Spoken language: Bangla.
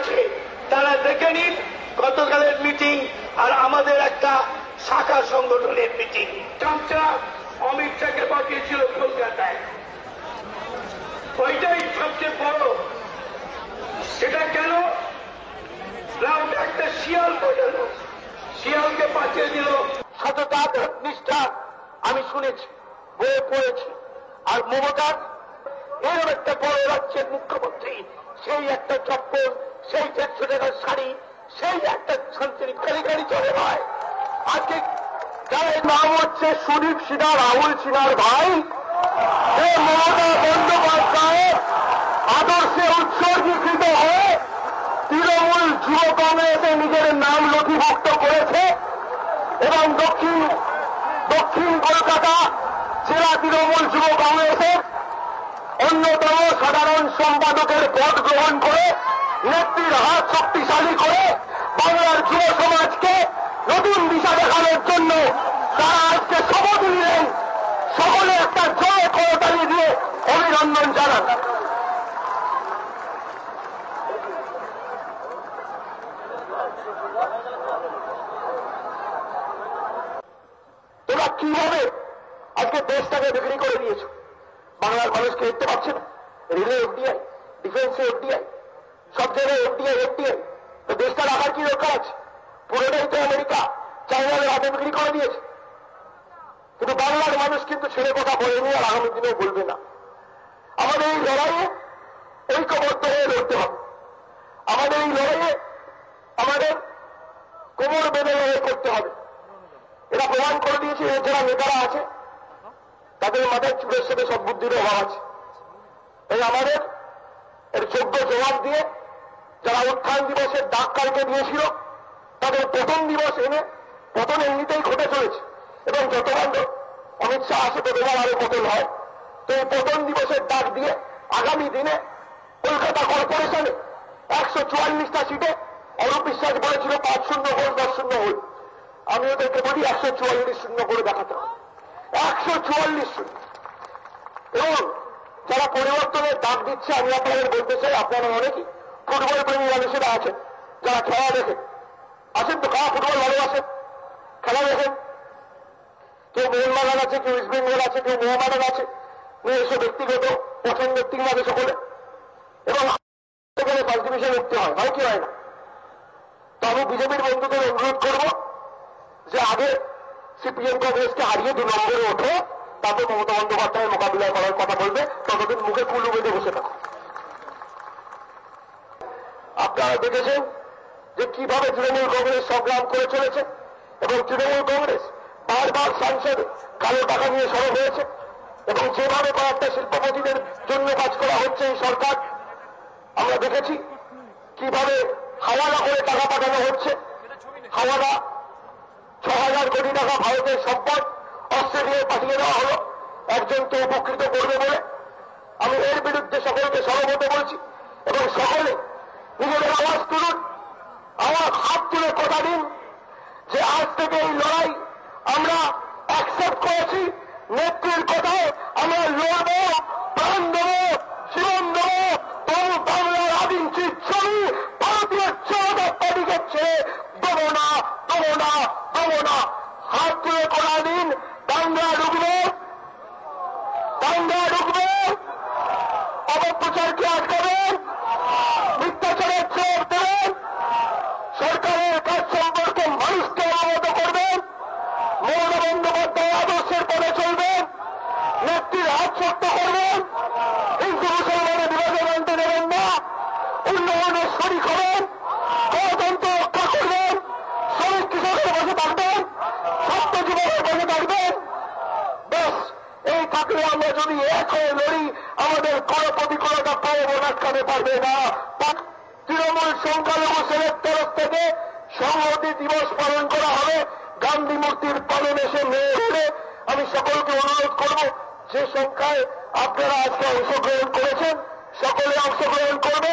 আছে তারা দেখে নিন গতকালের মিটিং আর আমাদের একটা শাখা সংগঠনের মিটিং। চামচা অমিত শাহকে পাঠিয়েছিল কলকাতায়, ওইটাই সবচেয়ে বড়। সেটা কেন না, ওটা একটা শিয়াল বোঝানো, শিয়ালকে পাঠিয়ে দিল। সততা নিষ্ঠা আমি শুনেছি, বইয়ে পড়েছি। আর মমতার এরকম একটা বড় রাজ্যের মুখ্যমন্ত্রী, সেই একটা চপ্পল, সেই 150 টাকার শাড়ি, সেই একটা শান্তির গাড়ি চলে ভাই। আজকে যার নাম হচ্ছে সুদীপ সিনহা, রাহুল সিনহার ভাই, মমতা বন্দ্যোপাধ্যায়ের আদর্শে উৎসর্গীকৃত হয়ে তৃণমূল যুব কংগ্রেসে নিজের নাম নথিভুক্ত করেছে এবং দক্ষিণ কলকাতা জেলা তৃণমূল যুব কংগ্রেসের অন্যতম সাধারণ সম্পাদকের পদ গ্রহণ করে নেত্রীর হাত শক্তিশালী করে বাংলার যুব সমাজকে নতুন দিশা দেখানোর জন্য তারা আজকে শপথ নিলেন। সকলে একটা জয় করতালি দিয়ে অভিনন্দন জানান। তোমরা কিভাবে আজকে দেশটাকে বিক্রি করে দিয়েছ? বাংলার মানুষকে দেখতে পাচ্ছে না? রেলে এফডিআই, ডিফেন্সে এফডিআই, সব জায়গায় এফডিআই। তো দেশটা রাখার কি দরকার আছে? পুরোটাই তো আমেরিকা চাইনার হাতে বিক্রি করে দিয়েছে। কিন্তু বাংলার মানুষ কিন্তু ছেড়ে কথা বলেনি, আর আগামী দিনেও বলবে না। আমাদের এই লড়াইয়ে ঐক্যবদ্ধ হয়ে লড়তে হবে। আমাদের এই লড়াইয়ে আমাদের কোমর বেঁধে লড়াই করতে হবে। এরা প্রমাণ করে দিয়েছে, এর যারা নেতারা আছে তাদের মাথায় চুলের সাথে সব বুদ্ধির অভাব আছে। এই আমাদের এর যোগ্য জবাব দিয়ে যারা উত্থান দিবসের ডাক কালকে দিয়েছিল তাদের প্রথম দিবস এনে পতন এমনিতেই ঘটে চলেছে, এবং যতবার অমিত শাহ আসে ততবার আরো পতন হয়। তো এই পতন দিবসের ডাক দিয়ে আগামী দিনে কলকাতা কর্পোরেশনে 144টা সিটে অরূপ বিশ্বাস বলেছিল 5-0 গোল 10-0 গোল। আমি ওদেরকে বলি 144-0 করে দেখাতে হবে, 144-0। এবং যারা পরিবর্তনের ডাক দিচ্ছে আমি আপনাদের বলতে চাই, আপনারা অনেকেই ফুটবল প্রেমী মানুষেরা আছেন যারা খেলা দেখেন, আছেন তো, কারা ফুটবল ভালোবাসেন, খেলা দেখেন। কেউ মোহনবাগান আছে, কেউ ইস্ট বেঙ্গল আছে, কেউ মোহামেডান আছে, এসব ব্যক্তিগত পছন্দের টিম আছে সকলে। এবং সেখানে ফার্স্ট ডিভিশন উঠতে হয় কি হয় না? তো আমি বিজেপির বন্ধুদের অনুরোধ করব যে আগে সিপিএম কংগ্রেসকে হারিয়ে 2 নম্বরে ওঠে, তারপর মমতা বন্দ্যোপাধ্যায়ের মোকাবিলা করার কথা বলবে। ততদিন মুখে কুলু বেঁধে বসে থাকো। আপনারা দেখেছেন যে কিভাবে তৃণমূল কংগ্রেস সংগ্রাম করে চলেছে, এবং তৃণমূল কংগ্রেস বারবার সংসদে কালো টাকা নিয়ে সরব হয়েছে, এবং যেভাবে কয়েকটা শিল্পপতিদের জন্য কাজ করা হচ্ছে এই সরকার, আমরা দেখেছি কিভাবে হাওয়ালা করে টাকা পাঠানো হচ্ছে। হাওয়ালা 6,000 কোটি টাকা ভারতের সম্পদ অস্ট্রেলিয়ায় পাঠিয়ে দেওয়া হলো একজনকে উপকৃত করবে বলে। আমি এর বিরুদ্ধে সকলকে সরব হতে বলছি, এবং সকলে নিজেদের আওয়াজ তুলুন, আমার হাত তুলে কথা দিন যে আজ থেকে এই লড়াই আমরা অ্যাকসেপ্ট করেছি। নেত্রীর কথায় আমরা লড়ব, প্রাণ দেব, জীবন দেব। তবু বাংলার আদিম ছবি ভারতীয় জনতা পার্টিকে ছেড়ে দেবো না। হাত তুলে করা দিন। দাঙ্গা ঢুকবে, অপপ্রচারকে আটকাবেন, মিথ্যাচারের জবাব দেবেন, সরকারের কাজ সম্পর্কে মানুষকে অবগত করবেন, মমতা বন্দ্যোপাধ্যায় আদর্শের পথে চলবেন, নেত্রীর হাত শক্ত করবেন, হিন্দু মুসলমানের বিভাজন আনতে দেবেন না, উন্নয়নের শরিক হবেন, গণতন্ত্র রক্ষা করবেন, শ্রমিক কৃষকের পাশে থাকবেন, ছাত্র যুবকের পাশে থাকবেন। ব্যাস, এই থাকলে আমরা যদি এক হয়ে লড়ি, আমাদের কোনো প্রতিকূলতা পাবো আটকাতে পারবে না। তৃণমূল সংখ্যালঘু সেলের তরফ থেকে সংহতি দিবস পালন করা হবে গান্ধী মূর্তির পালন এসে মেয়ে হলে। আমি সকলকে অনুরোধ করব, যে সংখ্যায় আপনারা আজকে অংশগ্রহণ করেছেন সকলে অংশগ্রহণ করবেন।